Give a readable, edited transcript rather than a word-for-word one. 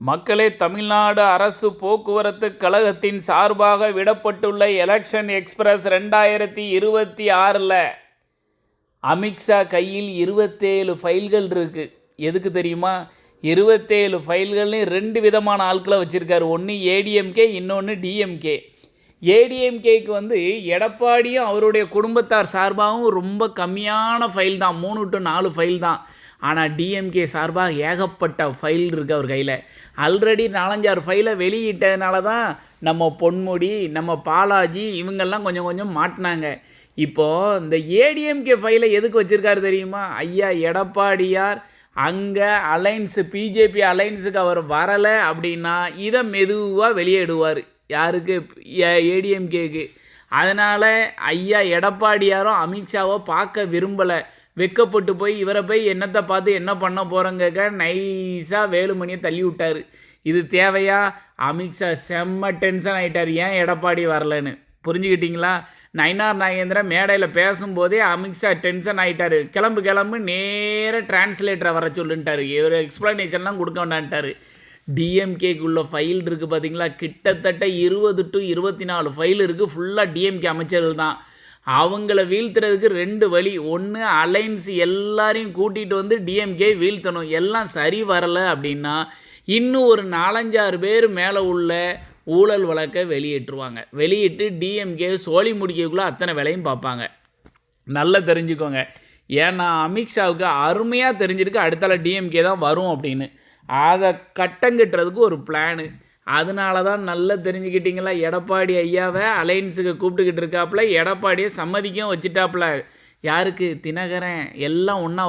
மக்களே, தமிழ்நாடு அரசு போக்குவரத்து கழகத்தின் சார்பாக விடப்பட்டுள்ள எலெக்ஷன் எக்ஸ்பிரஸ் 2026 அமித்ஷா கையில் 27 ஃபைல்கள் இருக்குது. எதுக்கு தெரியுமா? 27 ஃபைல்கள்னு 2 விதமான ஆட்களை வச்சுருக்காரு. ஒன்று ஏடிஎம்கே, இன்னொன்று டிஎம்கே. ஏடிஎம்கேக்கு எடப்பாடியும் அவருடைய குடும்பத்தார் சார்பாகவும் ரொம்ப கம்மியான ஃபைல் தான், 3 to 4 ஃபைல் தான். ஆனால் டிஎம்கே சார்பாக ஏகப்பட்ட ஃபைல் இருக்குது அவர் கையில். ஆல்ரெடி 4-5 ஃபைலை வெளியிட்டதுனால தான் நம்ம பொன்முடி, நம்ம பாலாஜி இவங்கெல்லாம் கொஞ்சம் கொஞ்சம் மாட்டினாங்க. இப்போது இந்த ஏடிஎம்கே ஃபைலை எதுக்கு வச்சுருக்காரு தெரியுமா? ஐயா எடப்பாடியார் அங்கே அலைன்ஸு, பிஜேபி அலைன்ஸுக்கு அவர் வரலை அப்படின்னா இதை மெதுவாக வெளியிடுவார். யாருக்கு? ஏடிஎம்கேக்கு. அதனால் ஐயா எடப்பாடியாரும் அமித்ஷாவை பார்க்க விரும்பலை. வெக்கப்பட்டு போய் இவரை போய் என்னத்தை பார்த்து என்ன பண்ண போகிறோங்க நைஸாக வேலுமணியை தள்ளி விட்டார். இது தேவையா? அமித்ஷா செம்ம டென்ஷன் ஆகிட்டார். ஏன் எடப்பாடி வரலன்னு புரிஞ்சுக்கிட்டிங்களா? நயினார் நாகேந்திரன் மேடையில் பேசும்போதே அமித்ஷா டென்ஷன் ஆகிட்டார். கிளம்பு நேராக டிரான்ஸ்லேட்டரை வர சொல்லுன்ட்டார். இவர் எக்ஸ்ப்ளனேஷன்லாம் கொடுக்க வேண்டான்ட்டார். டிஎம்கேக்குள்ள ஃபைல் இருக்குது பார்த்தீங்களா? கிட்டத்தட்ட 20 to 24 ஃபைல் இருக்குது. ஃபுல்லாக டிஎம்கே அமைச்சர்கள் தான். அவங்கள வீழ்த்துறதுக்கு 2 வழி. ஒன்று, அலைன்ஸ் எல்லாரையும் கூட்டிகிட்டு டிஎம்கே வீழ்த்தணும். எல்லாம் சரி வரலை அப்படின்னா இன்னும் ஒரு 4-5-6 பேர் மேலே உள்ள ஊழல் வழக்கை வெளியிட்டுருவாங்க. வெளியிட்டு டிஎம்கே சோழி முடிக்கக்குள்ளே அத்தனை வேலையும் பார்ப்பாங்க. நல்லா தெரிஞ்சுக்கோங்க. ஏன்னா அமித்ஷாவுக்கு அருமையாக தெரிஞ்சிருக்கு அடுத்தால டிஎம்கே தான் வரும் அப்படின்னு. அதை கட்டங்கட்டுறதுக்கு ஒரு பிளானு. அதனால தான் நல்லா தெரிஞ்சுக்கிட்டிங்களா? எடப்பாடி ஐயாவை அலைன்ஸுக்கு கூப்பிட்டுக்கிட்டு இருக்காப்புல. எடப்பாடியை சம்மதிக்கவும் வச்சுட்டாப்புல. யாருக்கு? தினகரன். எல்லாம் ஒன்றா